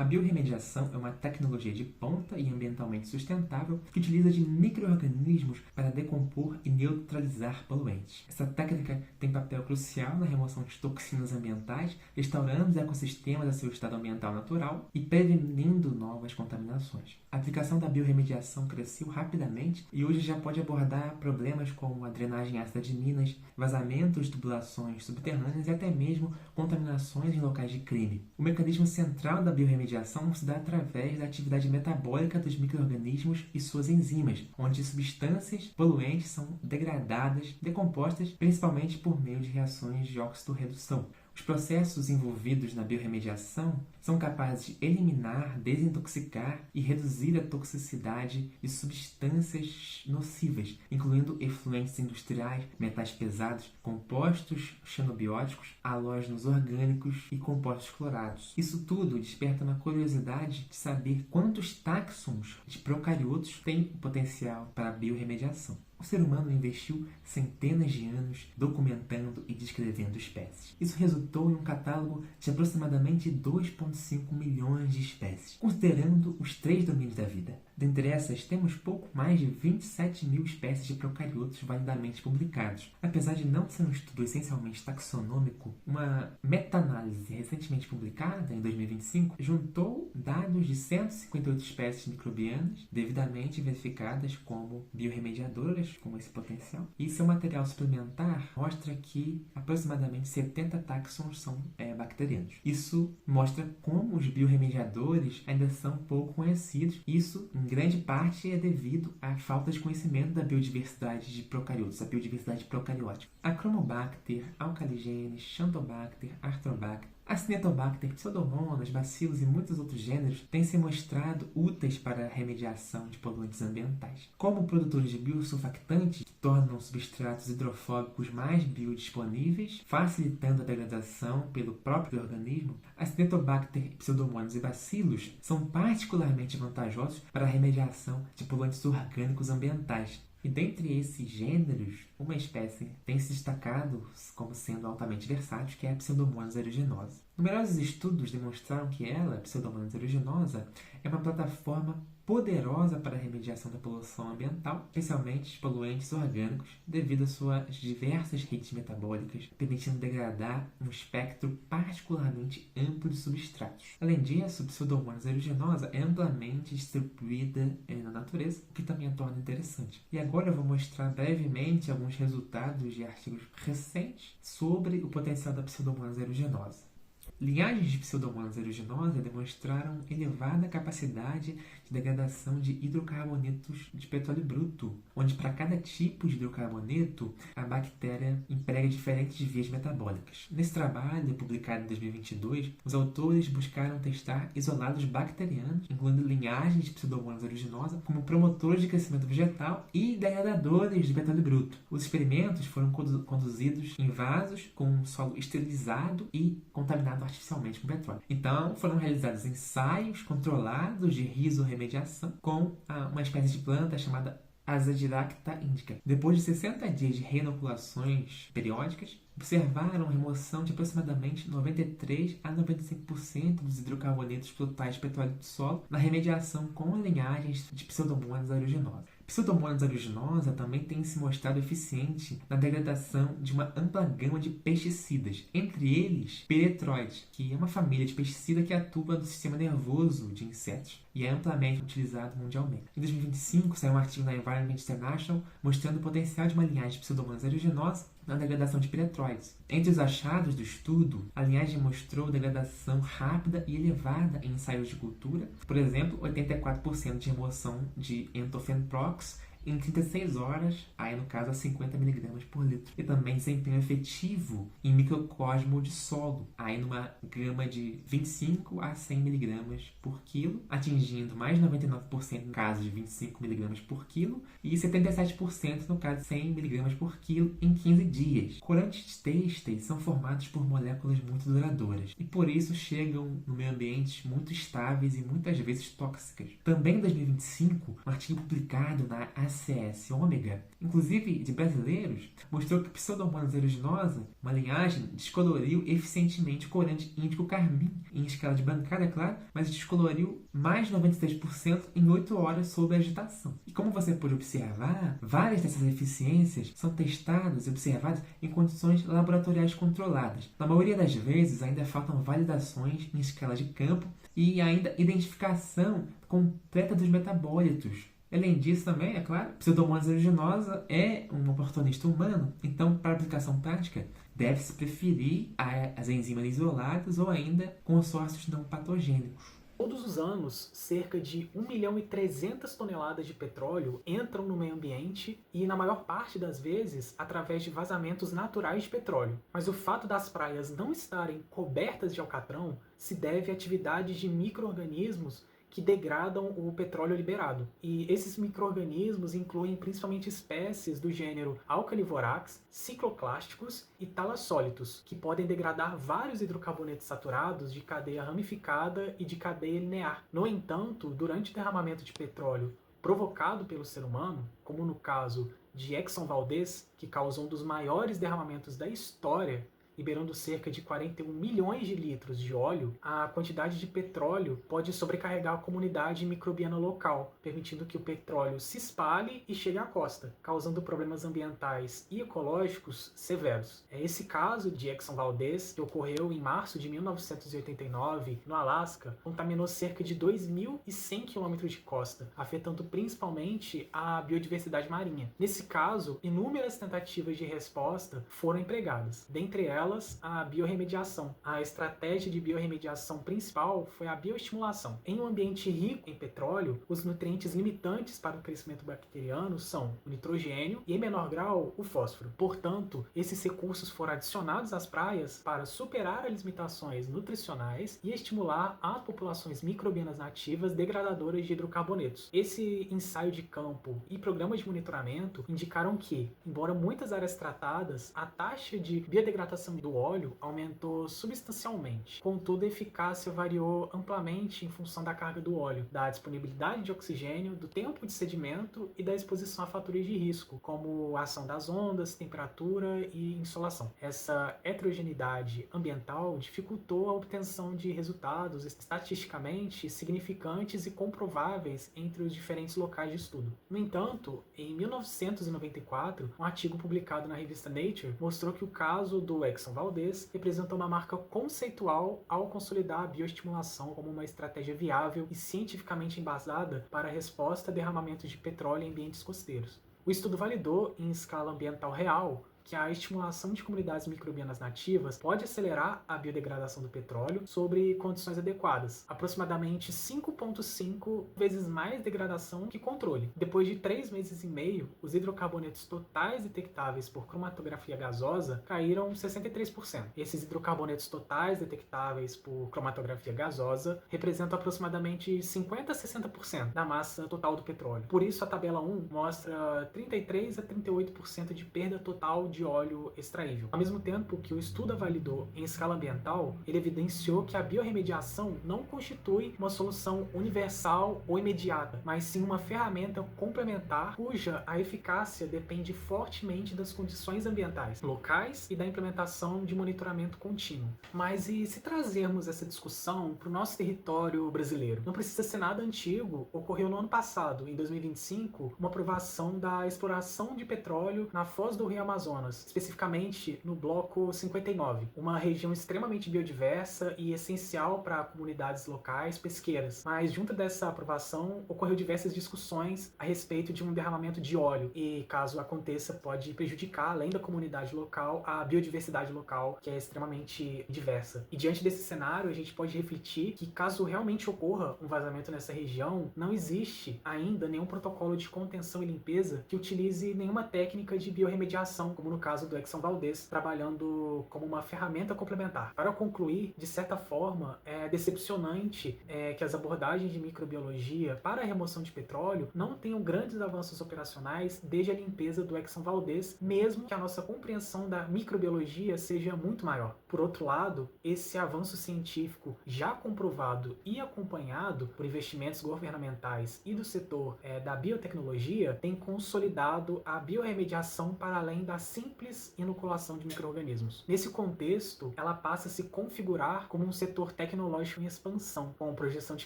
A biorremediação é uma tecnologia de ponta e ambientalmente sustentável que utiliza de micro-organismos para decompor e neutralizar poluentes. Essa técnica tem papel crucial na remoção de toxinas ambientais, restaurando os ecossistemas a seu estado ambiental natural e prevenindo novas contaminações. A aplicação da biorremediação cresceu rapidamente e hoje já pode abordar problemas como a drenagem ácida de minas, vazamentos de tubulações subterrâneas e até mesmo contaminações em locais de crime. O mecanismo central da biorremediação se dá através da atividade metabólica dos micro-organismos e suas enzimas, onde substâncias poluentes são degradadas, decompostas, principalmente por meio de reações de óxido-redução. Os processos envolvidos na biorremediação são capazes de eliminar, desintoxicar e reduzir a toxicidade de substâncias nocivas, incluindo efluentes industriais, metais pesados, compostos xenobióticos, halógenos orgânicos e compostos clorados. Isso tudo desperta uma curiosidade de saber quantos táxons de procariotos têm potencial para a biorremediação. O ser humano investiu centenas de anos documentando e descrevendo espécies. Isso resultou em um catálogo de aproximadamente 2,5 milhões de espécies, considerando os 3 domínios da vida. Dentre essas, temos pouco mais de 27 mil espécies de procariotos validamente publicados. Apesar de não ser um estudo essencialmente taxonômico, uma meta-análise recentemente publicada, em 2025, juntou dados de 158 espécies microbianas devidamente verificadas como biorremediadoras, com esse potencial. E seu material suplementar mostra que aproximadamente 70 táxons são bacterianos. Isso mostra como os biorremediadores ainda são pouco conhecidos. Isso, em grande parte, é devido à falta de conhecimento da biodiversidade de procariotos, a biodiversidade procariótica. A Chromobacter, Alcaligenes, Xantobacter, Arthrobacter, Acinetobacter, Pseudomonas, bacilos e muitos outros gêneros têm se mostrado úteis para a remediação de poluentes ambientais. Como produtores de biosurfactantes que tornam substratos hidrofóbicos mais biodisponíveis, facilitando a degradação pelo próprio organismo, Acinetobacter, Pseudomonas e bacilos são particularmente vantajosos para a remediação de poluentes orgânicos ambientais. E dentre esses gêneros, uma espécie tem se destacado como sendo altamente versátil, que é a Pseudomonas aeruginosa. Numerosos estudos demonstraram que ela, a Pseudomonas aeruginosa, é uma plataforma poderosa para a remediação da poluição ambiental, especialmente poluentes orgânicos, devido às suas diversas redes metabólicas, permitindo degradar um espectro particularmente amplo de substratos. Além disso, a Pseudomonas aeruginosa é amplamente distribuída na natureza, o que também a torna interessante. E agora eu vou mostrar brevemente alguns resultados de artigos recentes sobre o potencial da Pseudomonas aeruginosa. Linhagens de Pseudomonas aeruginosa demonstraram elevada capacidade de degradação de hidrocarbonetos de petróleo bruto, onde para cada tipo de hidrocarboneto a bactéria emprega diferentes vias metabólicas. Nesse trabalho, publicado em 2022, os autores buscaram testar isolados bacterianos, incluindo linhagens de Pseudomonas aeruginosa, como promotores de crescimento vegetal e degradadores de petróleo bruto. Os experimentos foram conduzidos em vasos com solo esterilizado e contaminado artificialmente com petróleo. Então, foram realizados ensaios controlados de risorremediação com uma espécie de planta chamada Azadirachta indica. Depois de 60 dias de reinoculações periódicas, observaram a remoção de aproximadamente 93 a 95% dos hidrocarbonetos totais de petróleo do solo na remediação com linhagens de Pseudomonas aeruginosa. Pseudomonas aeruginosa também tem se mostrado eficiente na degradação de uma ampla gama de pesticidas, entre eles piretroides, que é uma família de pesticida que atua no sistema nervoso de insetos e é amplamente utilizado mundialmente. Em 2025, saiu um artigo na Environment International mostrando o potencial de uma linhagem de Pseudomonas aeruginosa na degradação de piretroides. Entre os achados do estudo, a linhagem mostrou degradação rápida e elevada em ensaios de cultura, por exemplo, 84% de remoção de entofenprox em 36 horas, aí no caso a 50 mg por litro. E também desempenho efetivo em microcosmo de solo, aí numa gama de 25 a 100 mg por quilo, atingindo mais de 99% no caso de 25 mg por quilo e 77% no caso de 100 mg por quilo em 15 dias. Corantes têxteis são formados por moléculas muito duradouras e por isso chegam no meio ambiente muito estáveis e muitas vezes tóxicas. Também em 2025, um artigo publicado na ACS ômega, inclusive de brasileiros, mostrou que Pseudomonas aeruginosa, uma linhagem, descoloriu eficientemente o corante índico carmim, em escala de bancada, claro, mas descoloriu mais de 96% em 8 horas sob agitação. E como você pode observar, várias dessas eficiências são testadas e observadas em condições laboratoriais controladas. Na maioria das vezes, ainda faltam validações em escala de campo e ainda identificação completa dos metabólitos. Além disso, também, é claro, Pseudomonas aeruginosa é um oportunista humano, então, para aplicação prática, deve-se preferir as enzimas isoladas ou ainda consórcios não patogênicos. Todos os anos, cerca de 1.300.000 toneladas de petróleo entram no meio ambiente e, na maior parte das vezes, através de vazamentos naturais de petróleo. Mas o fato das praias não estarem cobertas de alcatrão se deve a atividades de micro-organismos que degradam o petróleo liberado. E esses micro-organismos incluem principalmente espécies do gênero Alcalivorax, cicloclásticos e talassólitos, que podem degradar vários hidrocarbonetos saturados de cadeia ramificada e de cadeia linear. No entanto, durante o derramamento de petróleo provocado pelo ser humano, como no caso de Exxon Valdez, que causou um dos maiores derramamentos da história, liberando cerca de 41 milhões de litros de óleo, a quantidade de petróleo pode sobrecarregar a comunidade microbiana local, permitindo que o petróleo se espalhe e chegue à costa, causando problemas ambientais e ecológicos severos. É esse caso de Exxon Valdez, que ocorreu em março de 1989, no Alasca, contaminou cerca de 2.100 km de costa, afetando principalmente a biodiversidade marinha. Nesse caso, inúmeras tentativas de resposta foram empregadas, dentre elas a biorremediação. A estratégia de biorremediação principal foi a bioestimulação. Em um ambiente rico em petróleo, os nutrientes limitantes para o crescimento bacteriano são o nitrogênio e, em menor grau, o fósforo. Portanto, esses recursos foram adicionados às praias para superar as limitações nutricionais e estimular as populações microbianas nativas degradadoras de hidrocarbonetos. Esse ensaio de campo e programas de monitoramento indicaram que, embora muitas áreas tratadas, a taxa de biodegradação do óleo aumentou substancialmente. Contudo, a eficácia variou amplamente em função da carga do óleo, da disponibilidade de oxigênio, do tempo de sedimento e da exposição a fatores de risco, como a ação das ondas, temperatura e insolação. Essa heterogeneidade ambiental dificultou a obtenção de resultados estatisticamente significantes e comprováveis entre os diferentes locais de estudo. No entanto, em 1994, um artigo publicado na revista Nature mostrou que o caso do Exxon Valdez representa uma marca conceitual ao consolidar a bioestimulação como uma estratégia viável e cientificamente embasada para a resposta a derramamentos de petróleo em ambientes costeiros. O estudo validou, em escala ambiental real, que a estimulação de comunidades microbianas nativas pode acelerar a biodegradação do petróleo sob condições adequadas, aproximadamente 5,5 vezes mais degradação que controle. Depois de 3 meses e meio, os hidrocarbonetos totais detectáveis por cromatografia gasosa caíram 63%. Esses hidrocarbonetos totais detectáveis por cromatografia gasosa representam aproximadamente 50 a 60% da massa total do petróleo. Por isso, a tabela 1 mostra 33 a 38% de perda total de óleo extraível. Ao mesmo tempo que o estudo validou em escala ambiental, ele evidenciou que a biorremediação não constitui uma solução universal ou imediata, mas sim uma ferramenta complementar cuja a eficácia depende fortemente das condições ambientais locais e da implementação de monitoramento contínuo. Mas e se trazermos essa discussão para o nosso território brasileiro? Não precisa ser nada antigo, ocorreu no ano passado, em 2025, uma aprovação da exploração de petróleo na foz do Rio Amazonas, especificamente no Bloco 59, uma região extremamente biodiversa e essencial para comunidades locais pesqueiras. Mas junto dessa aprovação, ocorreu diversas discussões a respeito de um derramamento de óleo e, caso aconteça, pode prejudicar, além da comunidade local, a biodiversidade local, que é extremamente diversa. E diante desse cenário, a gente pode refletir que, caso realmente ocorra um vazamento nessa região, não existe ainda nenhum protocolo de contenção e limpeza que utilize nenhuma técnica de biorremediação, como no caso do Exxon Valdez, trabalhando como uma ferramenta complementar. Para concluir, de certa forma, é decepcionante que as abordagens de microbiologia para a remoção de petróleo não tenham grandes avanços operacionais desde a limpeza do Exxon Valdez, mesmo que a nossa compreensão da microbiologia seja muito maior. Por outro lado, esse avanço científico já comprovado e acompanhado por investimentos governamentais e do setor da biotecnologia tem consolidado a biorremediação para além da simples inoculação de micro-organismos. Nesse contexto, ela passa a se configurar como um setor tecnológico em expansão, com projeção de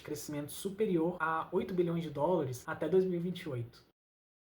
crescimento superior a 8 bilhões de dólares até 2028.